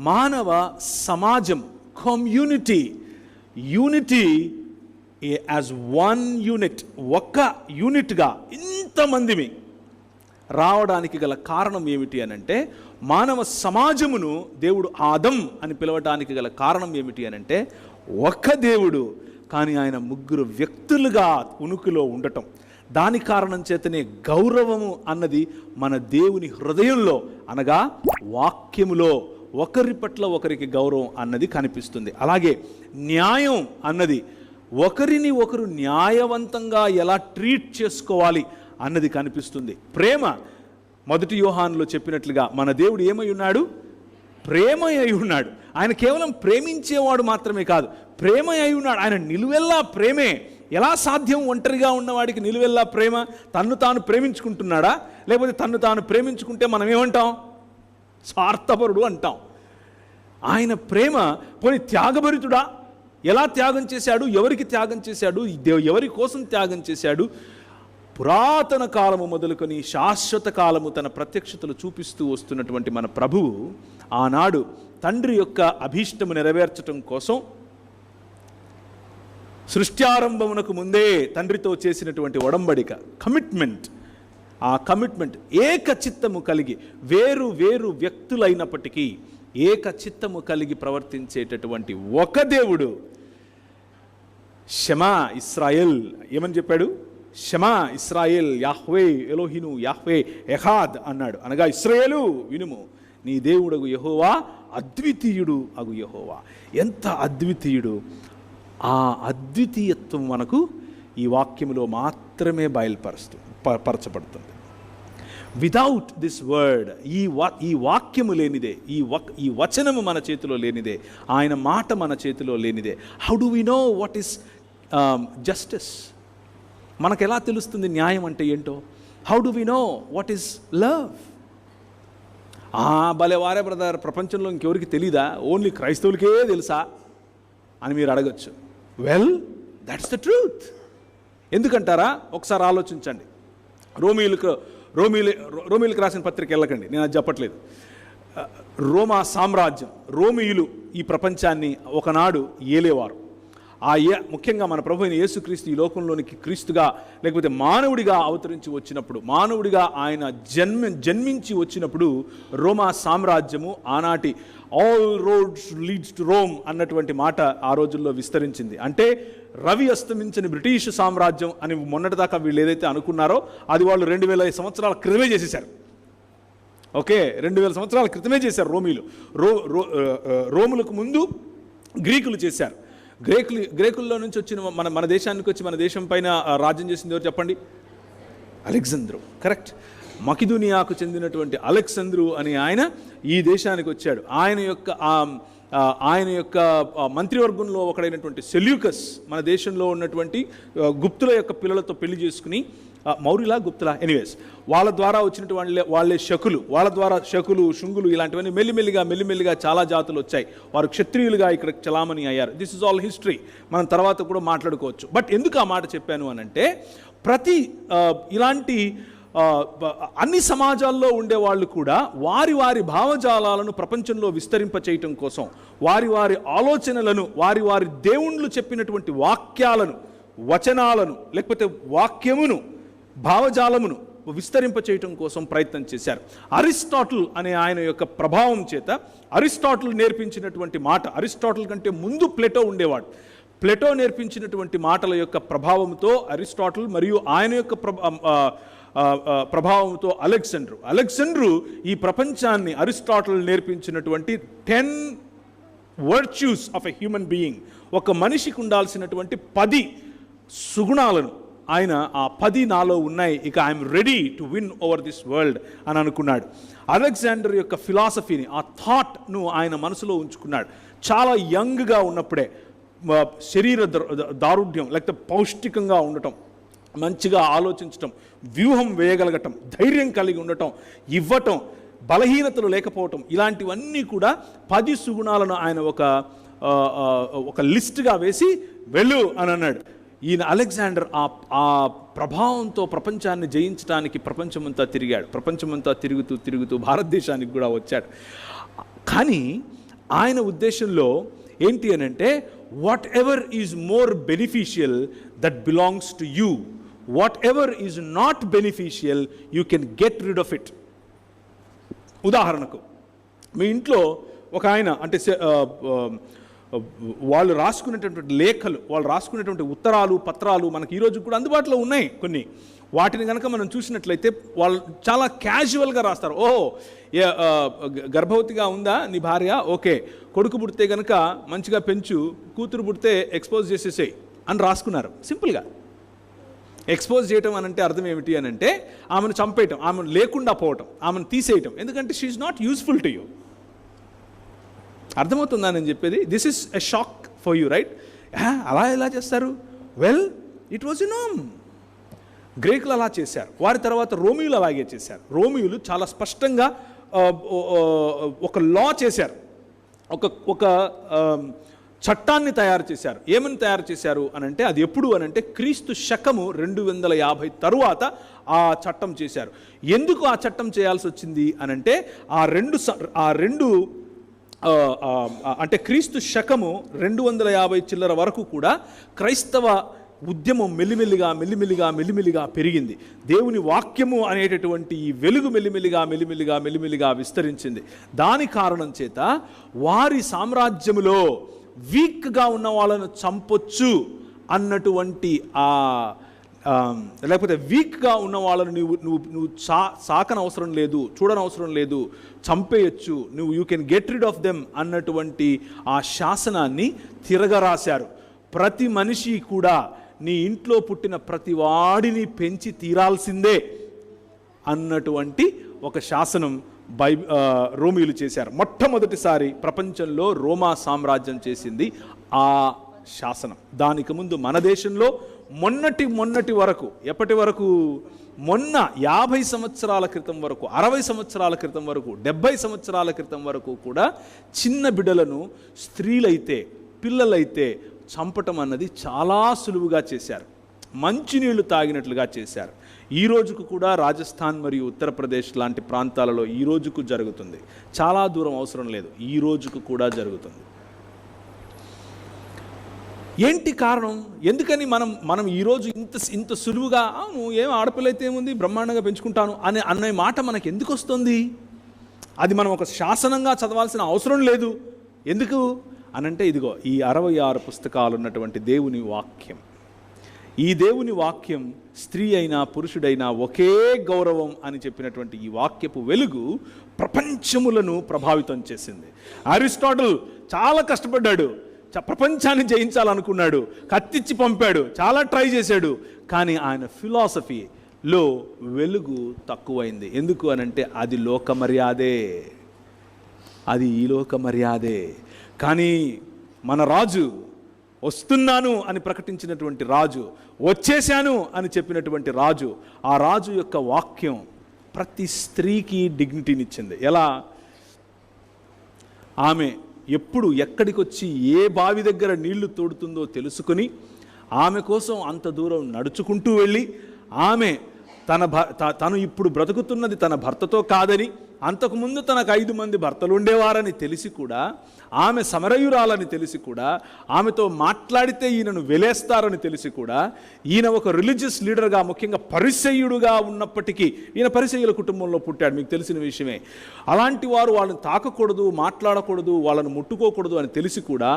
మానవ సమాజం, community, unity as one unit, ఒక్క యూనిట్గా ఇంతమందిని రావడానికి గల కారణం ఏమిటి అని అంటే, మానవ సమాజమును దేవుడు ఆదం అని పిలవడానికి గల కారణం ఏమిటి అని అంటే, ఒక్క దేవుడు కానీ ఆయన ముగ్గురు వ్యక్తులుగా ఉనికిలో ఉండటం, దాని కారణం చేతనే గౌరవము అన్నది మన దేవుని హృదయంలో, అనగా వాక్యములో ఒకరి పట్ల ఒకరికి గౌరవం అన్నది కనిపిస్తుంది. అలాగే న్యాయం అన్నది ఒకరిని ఒకరు న్యాయవంతంగా ఎలా ట్రీట్ చేసుకోవాలి అన్నది కనిపిస్తుంది. ప్రేమ, మొదటి యోహానులో చెప్పినట్లుగా మన దేవుడు ఏమై ఉన్నాడు? ప్రేమ అయి ఉన్నాడు. ఆయన కేవలం ప్రేమించేవాడు మాత్రమే కాదు, ప్రేమ అయి ఉన్నాడు. ఆయన నిలువెల్లా ప్రేమే. ఎలా సాధ్యం ఒంటరిగా ఉన్నవాడికి నిలువెల్లా ప్రేమ? తన్ను తాను ప్రేమించుకుంటున్నాడా? లేకపోతే తన్ను తాను ప్రేమించుకుంటే మనం ఏమంటాం? స్వార్థపరుడు అంటాం. ఆయన ప్రేమ పోనీ త్యాగభరితుడా? ఎలా త్యాగం చేశాడు? ఎవరికి త్యాగం చేశాడు? ఎవరి కోసం త్యాగం చేశాడు? పురాతన కాలము మొదలుకొని శాశ్వత కాలము తన ప్రత్యక్షతలు చూపిస్తూ వస్తున్నటువంటి మన ప్రభువు ఆనాడు తండ్రి యొక్క అభీష్టము నెరవేర్చటం కోసం సృష్ట్యారంభమునకు ముందే తండ్రితో చేసినటువంటి ఒడంబడిక, కమిట్మెంట్, ఆ కమిట్మెంట్ ఏకచిత్తము కలిగి వేరు వేరు వ్యక్తులైనప్పటికీ ఏకచిత్తము కలిగి ప్రవర్తించేటటువంటి ఒక దేవుడు. షమా ఇస్రాయేల్ ఏమని చెప్పాడు? షమా ఇస్రాయేల్ యాహ్వే ఎలోహిను యాహ్వే ఎహాద్ అన్నాడు. అనగా ఇశ్రాయేలు వినుము, నీ దేవుడగు యెహోవా అద్వితీయుడు అగు యెహోవా. ఎంత అద్వితీయుడు! ఆ అద్వితీయత్వం మనకు ఈ వాక్యములో మాత్రమే పరచబడుతుంది. వితౌట్ దిస్ వర్డ్, ఈ వాక్యము లేనిదే, ఈ వచనము మన చేతిలో లేనిదే, ఆయన మాట మన చేతిలో లేనిదే, how do we know what is justice? మనకు ఎలా తెలుస్తుంది న్యాయం అంటే ఏంటో? How do we know what is love? భలే వారే బ్రదర్, ప్రపంచంలో ఇంకెవరికి తెలీదా? ఓన్లీ క్రైస్తవులకే తెలుసా అని మీరు అడగచ్చు. Well, that's the truth. ఎందుకంటారా? ఒకసారి ఆలోచించండి. రోమీయులకు రాసిన పత్రిక వెళ్ళకండి, నేను అది చెప్పట్లేదు. రోమా సామ్రాజ్యం, రోమీయులు ఈ ప్రపంచాన్ని ఒకనాడు ఏలేవారు. ముఖ్యంగా మన ప్రభు అయిన యేసుక్రీస్తు ఈ లోకంలోనికి క్రీస్తుగా లేకపోతే మానవుడిగా అవతరించి వచ్చినప్పుడు, మానవుడిగా ఆయన జన్మించి వచ్చినప్పుడు రోమా సామ్రాజ్యము ఆనాటి all roads leads to Rome అన్నటువంటి మాట ఆ రోజుల్లో విస్తరించింది. అంటే రవి అస్తమించని బ్రిటిష్ సామ్రాజ్యం అని మొన్నటిదాకా వీళ్ళు ఏదైతే అనుకున్నారో అది వాళ్ళు 2000 సంవత్సరాల క్రితమే చేసేశారు. ఓకే, 2000 సంవత్సరాల క్రితమే చేశారు రోమీలు. రోములకు ముందు గ్రీకులు చేశారు. గ్రీకుల్లో నుంచి వచ్చిన మన దేశానికి వచ్చి మన దేశం పైన రాజ్యం చేసింది ఎవరు చెప్పండి? అలెగ్జాంద్రు. కరెక్ట్. మకిదూనియాకు చెందినటువంటి అలెగ్జాంద్రు అని ఆయన ఈ దేశానికి వచ్చాడు. ఆయన యొక్క మంత్రివర్గంలో ఒకడైనటువంటి సెల్యూకస్ మన దేశంలో ఉన్నటువంటి గుప్తుల యొక్క పిల్లలతో పెళ్లి చేసుకుని, మౌర్యులా గుప్తులా ఎనీవేస్, వాళ్ళ ద్వారా వచ్చినటువంటి వాళ్ళే శకులు, వాళ్ళ ద్వారా శకులు, శుంగులు ఇలాంటివన్నీ మెల్లిమెల్లిగా చాలా జాతులు వచ్చాయి. వారు క్షత్రియులుగా ఇక్కడ చలామణి అయ్యారు. దిస్ ఇస్ ఆల్ హిస్టరీ, మనం తర్వాత కూడా మాట్లాడుకోవచ్చు. బట్ ఎందుకు ఆ మాట చెప్పాను అనంటే, ప్రతి ఇలాంటి అన్ని సమాజాల్లో ఉండేవాళ్ళు కూడా వారి వారి భావజాలాలను ప్రపంచంలో విస్తరింప చేయటం కోసం, వారి వారి ఆలోచనలను, వారి వారి దేవుళ్ళు చెప్పినటువంటి వాక్యాలను, వచనాలను, లేకపోతే వాక్యమును, భావజాలమును విస్తరింప చేయటం కోసం ప్రయత్నం చేశారు. అరిస్టాటిల్ అనే ఆయన యొక్క ప్రభావం చేత, అరిస్టాటిల్ నేర్పించినటువంటి మాట, అరిస్టాటిల్ కంటే ముందు ప్లేటో ఉండేవాడు. ప్లేటో నేర్పించినటువంటి మాటల యొక్క ప్రభావంతో అరిస్టాటిల్ మరియు ఆయన యొక్క ప్రభావంతో అలెగ్జాండ్రు ఈ ప్రపంచాన్ని, అరిస్టాటిల్ నేర్పించినటువంటి 10 virtues of a human being, ఒక మనిషికి ఉండాల్సినటువంటి 10 సుగుణాలను ఆయన, ఆ 10 నాలో ఉన్నాయి, ఇక I'm ready to win over this world అని అనుకున్నాడు. అలెగ్జాండర్ యొక్క ఫిలాసఫీని, ఆ థాట్ను ఆయన మనసులో ఉంచుకున్నాడు. చాలా యంగ్గా ఉన్నప్పుడే శరీర దారుఢ్యం, లేకపోతే పౌష్టికంగా ఉండటం, మంచిగా ఆలోచించటం, వ్యూహం వేయగలగటం, ధైర్యం కలిగి ఉండటం, ఇవ్వటం, బలహీనతలు లేకపోవటం, ఇలాంటివన్నీ కూడా 10 సుగుణాలను ఆయన ఒక లిస్ట్గా వేసి వెళ్ళు అని అన్నాడు. ఈయన అలెగ్జాండర్ ఆ ప్రభావంతో ప్రపంచాన్ని జయించడానికి ప్రపంచమంతా తిరిగాడు. ప్రపంచమంతా తిరుగుతూ భారతదేశానికి కూడా వచ్చాడు. కానీ ఆయన ఉద్దేశంలో ఏంటి అని అంటే, what ever is more beneficial that belongs to you, what ever is not beneficial you can get rid of it. ఉదాహరణకు, మీ ఇంట్లో ఒక ఆయన, అంటే వాళ్ళు రాసుకునేటటువంటి లేఖలు, వాళ్ళు రాసుకునేటువంటి ఉత్తరాలు, పత్రాలు మనకి ఈరోజు కూడా అందుబాటులో ఉన్నాయి కొన్ని. వాటిని కనుక మనం చూసినట్లయితే వాళ్ళు చాలా క్యాజువల్గా రాస్తారు. ఓహో, గర్భవతిగా ఉందా నీ భార్య, ఓకే, కొడుకు పుడితే కనుక మంచిగా పెంచు, కూతురు పుడితే ఎక్స్పోజ్ చేసేసేయి అని రాసుకున్నారు. సింపుల్గా ఎక్స్పోజ్ చేయటం అని అంటే అర్థం ఏమిటి అని అంటే ఆమెను చంపేయటం, ఆమెను లేకుండా పోవటం, ఆమెను తీసేయటం. ఎందుకంటే she is not useful to you. అర్థమవుతుందా నేను చెప్పేది? This is a shock for you, right? అలా ఎలా చేస్తారు? Well, it was a norm. గ్రీకులు అలా చేశారు, వారి తర్వాత రోమియోలు అలాగే చేశారు. రోమియోలు చాలా స్పష్టంగా ఒక లా చేశారు, ఒక చట్టాన్ని తయారు చేశారు. ఏమని తయారు చేశారు అని అంటే, అది ఎప్పుడు అని అంటే క్రీస్తు శకము 250 తరువాత ఆ చట్టం చేశారు. ఎందుకు ఆ చట్టం చేయాల్సి వచ్చింది అని అంటే, ఆ రెండు అంటే క్రీస్తు శకము 250 చిల్లర వరకు కూడా క్రైస్తవ ఉద్యమం మెల్లిమెల్లిగా పెరిగింది. దేవుని వాక్యము అనేటటువంటి ఈ వెలుగు మెల్లిమెల్లిగా విస్తరించింది. దాని కారణం చేత వారి సామ్రాజ్యములో వీక్గా ఉన్న వాళ్ళను చంపొచ్చు అన్నటువంటి లేకపోతే వీక్గా ఉన్న వాళ్ళను నువ్వు సాకనవసరం లేదు, చూడనవసరం లేదు, చంపేయచ్చు, you can get rid of them అన్నటువంటి ఆ శాసనాన్ని తిరగరాశారు. ప్రతి మనిషి కూడా నీ ఇంట్లో పుట్టిన ప్రతి వాడిని పెంచి తీరాల్సిందే అన్నటువంటి ఒక శాసనం రోమియోలు చేశారు. మొట్టమొదటిసారి ప్రపంచంలో రోమా సామ్రాజ్యం చేసింది ఆ శాసనం. దానికి ముందు మన దేశంలో మొన్నటి వరకు, ఎప్పటి వరకు, మొన్న 50 సంవత్సరాల క్రితం వరకు, 60 సంవత్సరాల క్రితం వరకు, 70 సంవత్సరాల క్రితం వరకు కూడా చిన్న బిడ్డలను, స్త్రీలైతే, పిల్లలైతే చంపటం అన్నది చాలా సులువుగా చేశారు. మంచినీళ్లు తాగినట్లుగా చేశారు. ఈ రోజుకు కూడా రాజస్థాన్ మరియు ఉత్తరప్రదేశ్ లాంటి ప్రాంతాలలో ఈ రోజుకు జరుగుతుంది. చాలా దూరం అవసరం లేదు, ఈ రోజుకు కూడా జరుగుతుంది. ఏంటి కారణం? ఎందుకని మనం ఈరోజు ఇంత సులువుగా ఏం ఆడపిల్ల అయితే ఏముంది, బ్రహ్మాండంగా పెంచుకుంటాను అనే మాట మనకు ఎందుకు వస్తుంది? అది మనం ఒక శాసనంగా చదవాల్సిన అవసరం లేదు. ఎందుకు అనంటే, ఇదిగో ఈ 66 పుస్తకాలు ఉన్నటువంటి దేవుని వాక్యం. ఈ దేవుని వాక్యం స్త్రీ అయినా పురుషుడైనా ఒకే గౌరవం అని చెప్పినటువంటి ఈ వాక్యపు వెలుగు ప్రపంచములను ప్రభావితం చేసింది. అరిస్టాటిల్ చాలా కష్టపడ్డాడు, ప్రపంచాన్ని జయించాలనుకున్నాడు, కత్తిచ్చి పంపాడు, చాలా ట్రై చేశాడు. కానీ ఆయన ఫిలాసఫీలో వెలుగు తక్కువైంది. ఎందుకు అనంటే అది లోక మర్యాదే, అది ఈ లోక మర్యాదే. కానీ మన రాజు, వస్తున్నాను అని ప్రకటించినటువంటి రాజు, వచ్చేశాను అని చెప్పినటువంటి రాజు, ఆ రాజు యొక్క వాక్యం ప్రతి స్త్రీకి డిగ్నిటీనిచ్చింది. ఎలా? ఆమె ఎప్పుడు ఎక్కడికి వచ్చి ఏ బావి దగ్గర నీళ్లు తోడుతుందో తెలుసుకుని ఆమె కోసం అంత దూరం నడుచుకుంటూ వెళ్ళి, ఆమె తను ఇప్పుడు బ్రతుకుతున్నది తన భర్తతో కాదని, అంతకుముందు తనకు 5 మంది భర్తలు ఉండేవారని తెలిసి కూడా, ఆమె సమరయురాలని తెలిసి కూడా, ఆమెతో మాట్లాడితే ఈయనను వెలేస్తారని తెలిసి కూడా, ఈయన ఒక రిలీజియస్ లీడర్గా, ముఖ్యంగా పరిసయ్యుడుగా ఉన్నప్పటికీ, ఈయన పరిసయ్యుల కుటుంబంలో పుట్టాడు, మీకు తెలిసిన విషయమే. అలాంటి వారు వాళ్ళని తాకకూడదు, మాట్లాడకూడదు, వాళ్ళని ముట్టుకోకూడదు అని తెలిసి కూడా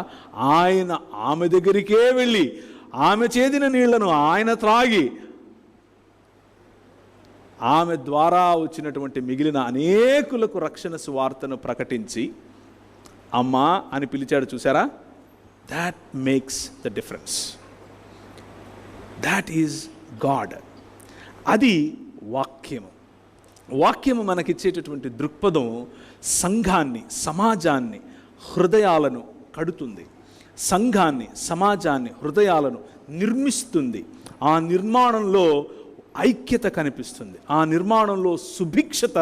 ఆయన ఆమె దగ్గరికే వెళ్ళి ఆమె చేదిన నీళ్లను ఆయన త్రాగి ఆమె ద్వారా వచ్చినటువంటి మిగిలిన అనేకులకు రక్షణ సువార్తను ప్రకటించి అమ్మా అని పిలిచాడు. చూసారా? That makes the difference. That is God. అది వాక్యము. వాక్యము మనకిచ్చేటటువంటి దృక్పథం సంఘాన్ని, సమాజాన్ని, హృదయాలను కడుతుంది. సంఘాన్ని, సమాజాన్ని, హృదయాలను నిర్మిస్తుంది. ఆ నిర్మాణంలో ఐక్యత కనిపిస్తుంది, ఆ నిర్మాణంలో సుభిక్షత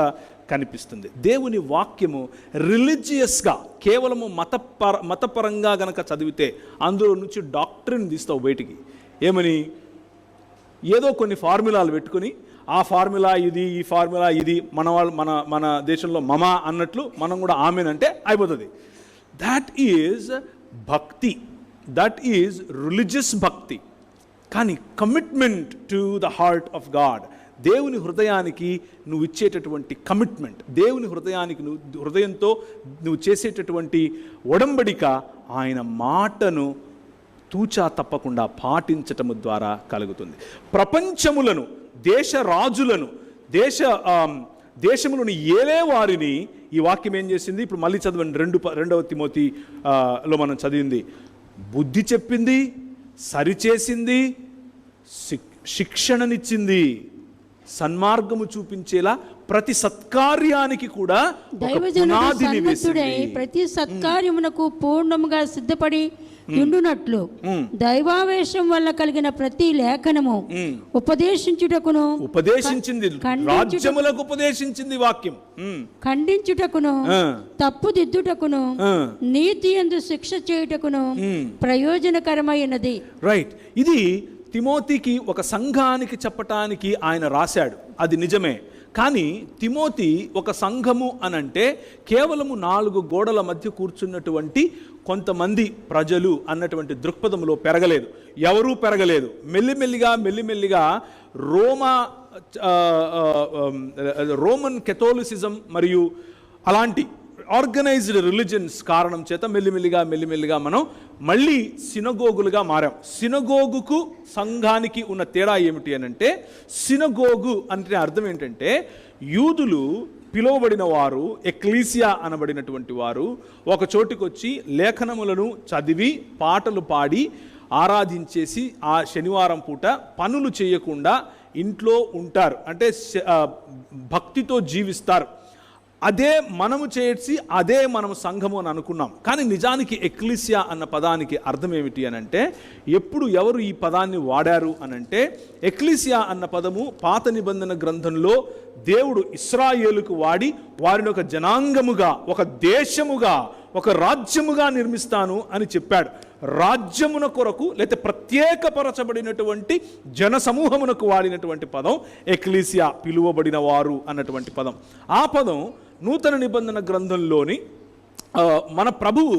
కనిపిస్తుంది. దేవుని వాక్యము రిలీజియస్గా, కేవలము మతపరంగా గనక చదివితే అందులో నుంచి డాక్ట్రిన్ తీస్తావు బయటికి. ఏమని? ఏదో కొన్ని ఫార్ములాలు పెట్టుకుని, ఆ ఫార్ములా ఇది, ఈ ఫార్ములా ఇది, మన దేశంలో మమ అన్నట్లు మనం కూడా ఆమెనంటే అయిపోతుంది. దాట్ ఈజ్ భక్తి, దట్ ఈజ్ రిలీజియస్ భక్తి. కానీ commitment to the heart of God, దేవుని హృదయానికి నువ్వు ఇచ్చేటటువంటి కమిట్మెంట్, దేవుని హృదయానికి హృదయంతో నువ్వు చేసేటటువంటి ఒడంబడిక ఆయన మాటను తూచా తప్పకుండా పాటించటము ద్వారా కలుగుతుంది. ప్రపంచములను, దేశ రాజులను, దేశములను ఏలే వారిని ఈ వాక్యం ఏం చేసింది? ఇప్పుడు మళ్ళీ చదవండి, 2 తిమోతిలో మనం చదివింది. బుద్ధి చెప్పింది, సరిచేసింది, శిక్షణనిచ్చింది, సన్మార్గము చూపించేలా ప్రతి సత్కార్యానికి కూడా ప్రతి సత్కార్యమునకు పూర్ణముగా సిద్ధపడి ఉండునట్లు దైవావేశం వల్ల కలిగిన ప్రతి లేఖనము ఉపదేశించింది, రాజ్యములకు ఉపదేశించింది వాక్యం, ఖండించుటకును, తప్పుదిద్దుటకును, నీతి యందు శిక్ష చేయుటకును ప్రయోజనకరమైనది. రైట్. ఇది తిమోతికి, ఒక సంఘానికి చెప్పటానికి ఆయన రాశాడు, అది నిజమే. కానీ తిమోతి ఒక సంఘము అనంటే కేవలము 4 గోడల మధ్య కూర్చున్నటువంటి కొంతమంది ప్రజలు అన్నటువంటి దృక్పథంలో పెరగలేదు, ఎవరూ పెరగలేదు. మెల్లిమెల్లిగా రోమన్ కెథోలిసిజం మరియు అలాంటి ఆర్గనైజ్డ్ రిలీజన్స్ కారణం చేత మెల్లిమెల్లిగా మనం మళ్ళీ సినగోగులుగా మారాం. సినగోగుకు సంఘానికి ఉన్న తేడా ఏమిటి అనంటే, సినగోగు అంటే అర్థం ఏంటంటే యూదులు పిలువబడిన వారు, ఎక్లీసియా అనబడినటువంటి వారు ఒక చోటుకు వచ్చి లేఖనములను చదివి పాటలు పాడి ఆరాధించేసి ఆ శనివారం పూట పనులు చేయకుండా ఇంట్లో ఉంటారు, అంటే భక్తితో జీవిస్తారు. అదే మనము చేసి అదే మనము సంఘము అని అనుకున్నాం. కానీ నిజానికి ఎక్లీసియా అన్న పదానికి అర్థం ఏమిటి అనంటే, ఎవరు ఈ పదాన్ని వాడారు అనంటే, ఎక్లీసియా అన్న పదము పాత నిబంధన గ్రంథంలో దేవుడు ఇశ్రాయేలుకు వాడి వారిని ఒక జనాంగముగా, ఒక దేశముగా, ఒక రాజ్యముగా నిర్మిస్తాను అని చెప్పాడు. రాజ్యమున కొరకు లేదా ప్రత్యేకపరచబడినటువంటి జన సమూహమునకు వాడినటువంటి పదం ఎక్లీసియా, పిలువబడిన వారు అన్నటువంటి పదం. ఆ పదం నూతన నిబంధన గ్రంథంలోని మన ప్రభువు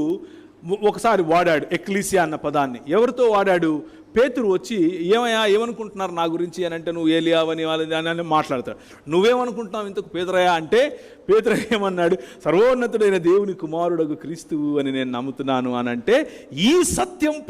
ఒకసారి వాడాడు ఎక్లీసియా అన్న పదాన్ని. ఎవరితో వాడాడు? పేతురు వచ్చి, ఏమనుకుంటున్నారు నా గురించి అని అంటే, నువ్వు ఏలియావని వాళ్ళని మాట్లాడతాడు. నువ్వేమనుకుంటున్నావు ఇంతకు పేతురయ్యా అంటే, పేతురు ఏమన్నాడు? సర్వోన్నతుడైన దేవుని కుమారుడగు క్రీస్తువు అని నేను నమ్ముతున్నాను అని అంటే, ఈ సత్యము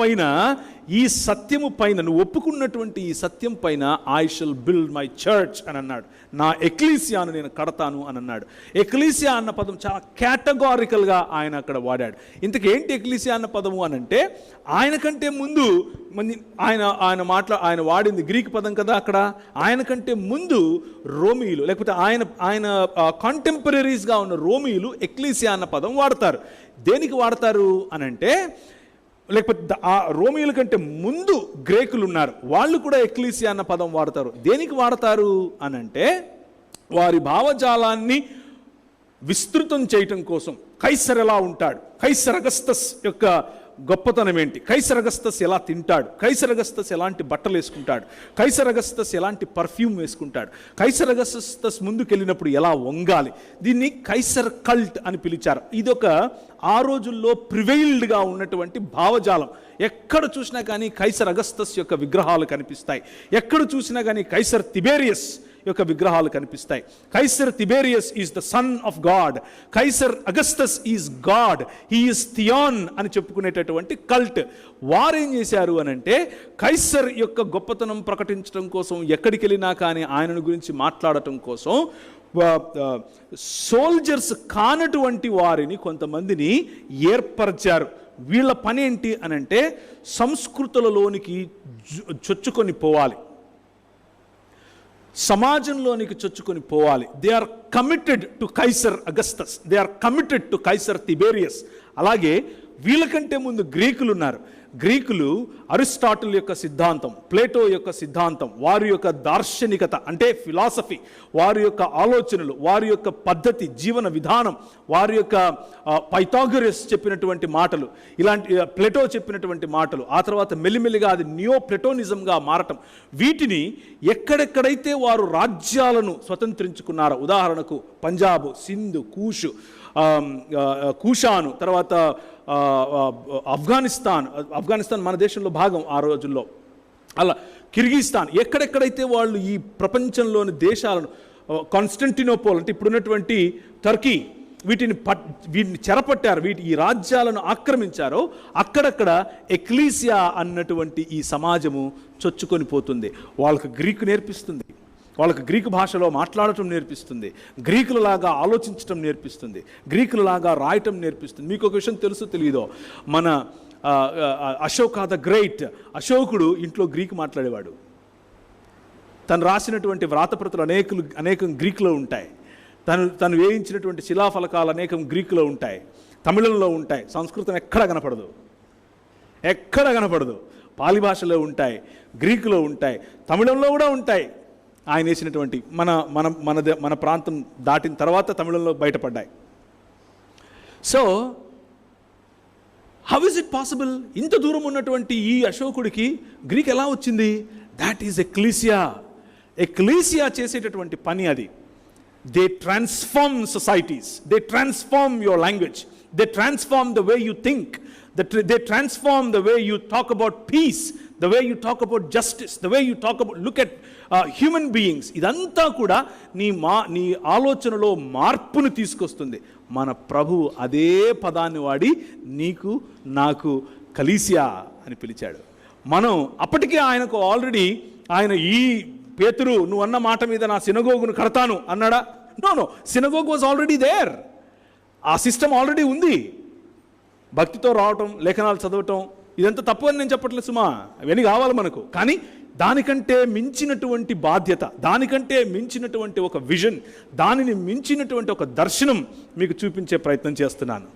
పైన నువ్వు ఒప్పుకున్నటువంటి ఈ సత్యం పైన I shall build my church అని అన్నాడు. నా ఎక్లీసియాను నేను కడతాను అని అన్నాడు. ఎక్లీసియా అన్న పదం చాలా కేటగారికల్గా ఆయన అక్కడ వాడాడు. ఇంతకేంటి ఎక్లీసియా అన్న పదము అని అంటే, ఆయన కంటే ముందు ఆయన వాడింది గ్రీక్ పదం కదా. అక్కడ ఆయన కంటే ముందు రోమీయులు, లేకపోతే ఆయన కాంటెంపరీస్గా ఉన్న రోమీయులు ఎక్లీసియా అన్న పదం వాడతారు. దేనికి వాడతారు అని అంటే, లేకపోతే ఆ రోమీయుల కంటే ముందు గ్రేకులు ఉన్నారు, వాళ్ళు కూడా ఎక్లీసియా అన్న పదం వాడతారు. దేనికి వాడతారు అని అంటే, వారి భావజాలాన్ని విస్తృతం చేయటం కోసం. కైసర్ ఎలా ఉంటాడు, కైసర్ అగస్తస్ యొక్క గొప్పతనం ఏంటి, కైసర్ అగస్తస్ ఎలా తింటాడు, కైసర్ అగస్తస్ ఎలాంటి బట్టలు వేసుకుంటాడు, కైసర్ అగస్తస్ ఎలాంటి పర్ఫ్యూమ్ వేసుకుంటాడు, కైసర్ అగస్తస్ ముందుకెళ్ళినప్పుడు ఎలా వంగాలి, దీన్ని కైసర్ కల్ట్ అని పిలిచారు. ఇదొక ఆ రోజుల్లో ప్రివైల్డ్గా ఉన్నటువంటి భావజాలం. ఎక్కడ చూసినా కానీ కైసర్ అగస్తస్ యొక్క విగ్రహాలు కనిపిస్తాయి, ఎక్కడ చూసినా కానీ కైసర్ తిబేరియస్ యొక్క విగ్రహాలు కనిపిస్తాయి. Caesar Tiberius is the son of God, Caesar Augustus is God, he is థియాన్ అని చెప్పుకునేటటువంటి కల్ట్. వారేం చేశారు అని అంటే, కైసర్ యొక్క గొప్పతనం ప్రకటించడం కోసం, ఎక్కడికి వెళ్ళినా కానీ ఆయనను గురించి మాట్లాడటం కోసం సోల్జర్స్ కానటువంటి వారిని కొంతమందిని ఏర్పరిచారు. వీళ్ళ పని ఏంటి అని అంటే, సంస్కృతులలోనికి చొచ్చుకొని పోవాలి, సమాజంలోనికి చొచ్చుకొని పోవాలి. They are committed to Caesar Augustus, they are committed to Caesar Tiberius. అలాగే వీళ్ళకంటే ముందు గ్రీకులు ఉన్నారు. గ్రీకులు అరిస్టాటిల్ యొక్క సిద్ధాంతం, ప్లేటో యొక్క సిద్ధాంతం, వారి యొక్క దార్శనికత అంటే ఫిలాసఫీ, వారి యొక్క ఆలోచనలు, వారి యొక్క పద్ధతి, జీవన విధానం, వారి యొక్క పైథాగరస్ చెప్పినటువంటి మాటలు, ఇలాంటి ప్లేటో చెప్పినటువంటి మాటలు, ఆ తర్వాత మెల్లిమెల్లిగా అది నియో ప్లెటోనిజంగా మారటం. వీటిని ఎక్కడెక్కడైతే వారు రాజ్యాలను స్వతంత్రించుకున్నారో, ఉదాహరణకు పంజాబ్, సింధు, కూషాను, తర్వాత ఆఫ్ఘనిస్తాన్ మన దేశంలో భాగం ఆ రోజుల్లో. అలా కిర్గిస్తాన్, ఎక్కడెక్కడైతే వాళ్ళు ఈ ప్రపంచంలోని దేశాలను, కాన్స్టంటినోపోల్ అంటే ఇప్పుడున్నటువంటి టర్కీ, వీటిని చెరపట్టారు, ఈ రాజ్యాలను ఆక్రమించారో అక్కడక్కడ ఎక్లీసియా అన్నటువంటి ఈ సమాజము చొచ్చుకొని పోతుంది. వాళ్ళకు గ్రీకు నేర్పిస్తుంది, వాళ్ళకు గ్రీకు భాషలో మాట్లాడటం నేర్పిస్తుంది, గ్రీకులలాగా ఆలోచించటం నేర్పిస్తుంది, గ్రీకులలాగా రాయటం నేర్పిస్తుంది. మీకు ఒక విషయం తెలుసు తెలియదో, మన అశోక ద గ్రేట్, అశోకుడు ఇంట్లో గ్రీకు మాట్లాడేవాడు. తను రాసినటువంటి వ్రాతప్రతులు అనేకం గ్రీకులో ఉంటాయి. తను వేయించినటువంటి శిలాఫలకాలు అనేకం గ్రీకులో ఉంటాయి, తమిళంలో ఉంటాయి. సంస్కృతం ఎక్కడ కనపడదు. పాలి భాషలో ఉంటాయి, గ్రీకులో ఉంటాయి, తమిళంలో కూడా ఉంటాయి. ఆయన వేసినటువంటి మన ప్రాంతం దాటిన తర్వాత తమిళంలో బయటపడ్డాయి. So how is it possible? ఇంత దూరం ఉన్నటువంటి ఈ అశోకుడికి గ్రీక్ ఎలా వచ్చింది? దాట్ ఈజ్ ఎక్లీసియా చేసేటటువంటి పని అది. They transform societies. They transform your language. They transform the way you think. They transform the way you talk about peace, the way you talk about justice, the way you talk about, look at human beings. ఇదంతా కూడా నీ ఆలోచనలో మార్పును తీసుకొస్తుంది. మన ప్రభువు అదే పదాన్ని వాడి నీకు నాకు కలీసియా అని పిలిచాడు. మనం అప్పటికే ఆయనకు ఆల్రెడీ, ఆయన ఈ పేతురు నువ్వు అన్న మాట మీద నా సినగోగును కడతాను అన్నాడా? No, synagogue was already there. ఆ సిస్టమ్ ఆల్రెడీ ఉంది. భక్తితో రావటం, లేఖనాలు చదవటం ఇదంతా తప్పు అని నేను చెప్పట్లేదు సుమా, అవన్నీ కావాలి మనకు. కానీ దానికంటే మించినటువంటి బాధ్యత, దానికంటే మించినటువంటి ఒక విజన్, దానిని మించినటువంటి ఒక దర్శనం మీకు చూపించే ప్రయత్నం చేస్తున్నాను.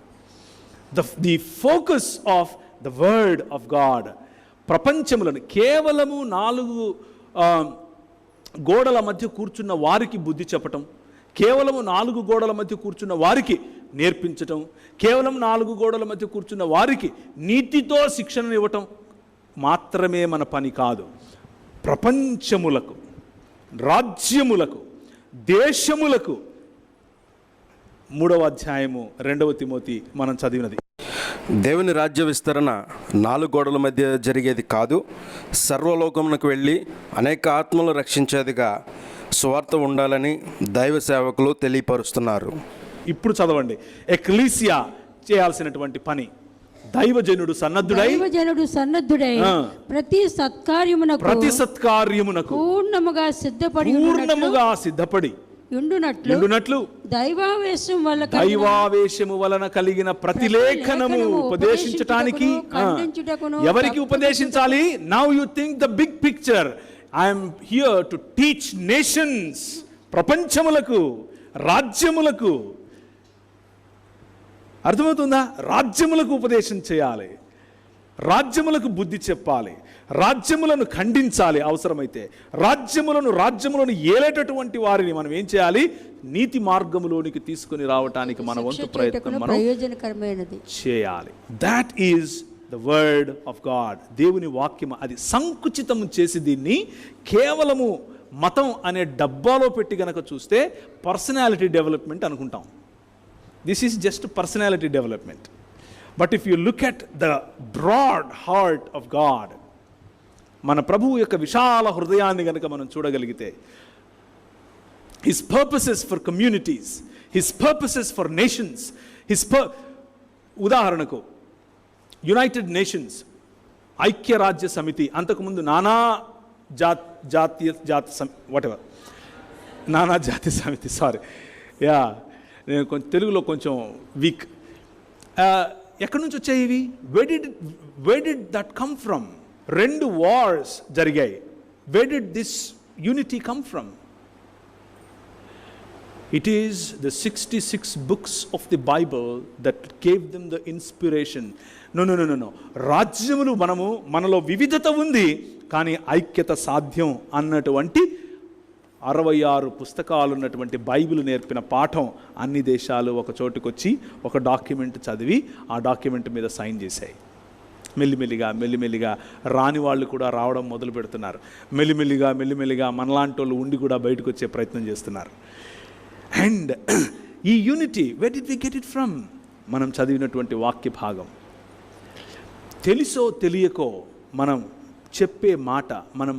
The focus of the word of God. ప్రపంచములను కేవలము 4 గోడల మధ్య కూర్చున్న వారికి బుద్ధి చెప్పటం, కేవలము 4 గోడల మధ్య కూర్చున్న వారికి నేర్పించటం, కేవలం 4 గోడల మధ్య కూర్చున్న వారికి నీతితో శిక్షణ ఇవ్వటం మాత్రమే మన పని కాదు. ప్రపంచములకు, రాజ్యములకు, దేశములకు 3వ అధ్యాయము 2వ తిమోతి మనం చదివినది. దేవుని రాజ్య విస్తరణ 4 గోడల మధ్య జరిగేది కాదు, సర్వలోకమునకు వెళ్ళి అనేక ఆత్మలు రక్షించేదిగా సువార్త ఉండాలని దైవ సేవకులు తెలియపరుస్తున్నారు. ఇప్పుడు చదవండి. ఎక్లీసియా చేయాల్సినటువంటి పని, దైవజనుడు సన్నద్ధుడై ప్రతి సత్కార్యమునకు పూర్ణముగా సిద్ధపడి ఉండునట్లు దైవావేశము వలన కలిగిన ప్రతి లేఖనము ఉపదేశించటానికి. ఎవరికి ఉపదేశించాలి? Now you think the big picture. I'm here to teach nations, ప్రపంచములకు, రాజ్యములకు. అర్థమవుతుందా? రాజ్యములకు ఉపదేశం చేయాలి, రాజ్యములకు బుద్ధి చెప్పాలి, రాజ్యములను ఖండించాలి, అవసరమైతే రాజ్యములను ఏలేటటువంటి వారిని మనం ఏం చేయాలి? నీతి మార్గములోనికి తీసుకుని రావటానికి మన వంతు ప్రయత్నం మనం చేయాలి. That is the word of God. దేవుని వాక్యం అది సంకుచితం చేసి దీన్ని కేవలము మతం అనే డబ్బాలో పెట్టి గనక చూస్తే పర్సనాలిటీ డెవలప్మెంట్ అనుకుంటాం. This is just personality development. But if you look at the broad heart of God, మన ప్రభువు యొక్క విశాల హృదయాన్ని గనక మనం చూడగలిగితే, his purposes for communities, his purposes for nations, ఉదాహరణకు యునైటెడ్ నేషన్స్, ఐక్యరాజ్య సమితి, అంతకుముందు నానా జాతి సమితి, సారీ నేను కొంచెం తెలుగులో కొంచెం వీక్. ఎక్కడి నుంచి వచ్చాయి ఇవి? where did that come from? 2 wars జరిగాయి. Where did this unity come from? It is the 66 books of the Bible that gave them the inspiration. No. రాజ్యములు మనలో వివిధత ఉంది, కానీ ఐక్యత సాధ్యం అన్నటువంటి 66 పుస్తకాలు ఉన్నటువంటి బైబిల్ నేర్పిన పాఠం అన్ని దేశాలు ఒక చోటుకు వచ్చి ఒక డాక్యుమెంట్ చదివి ఆ డాక్యుమెంట్ మీద సైన్ చేశాయి. మెల్లిమెల్లిగా రాని వాళ్ళు కూడా రావడం మొదలు పెడుతున్నారు. మెల్లిమెల్లిగా మనలాంటి వాళ్ళు ఉండి కూడా బయటకు వచ్చే ప్రయత్నం చేస్తున్నారు. అండ్ ఈ unity, where did we get it from? మనం చదివినటువంటి వాక్య భాగం. తెలుసో తెలియకో మనం చెప్పే మాట, మనం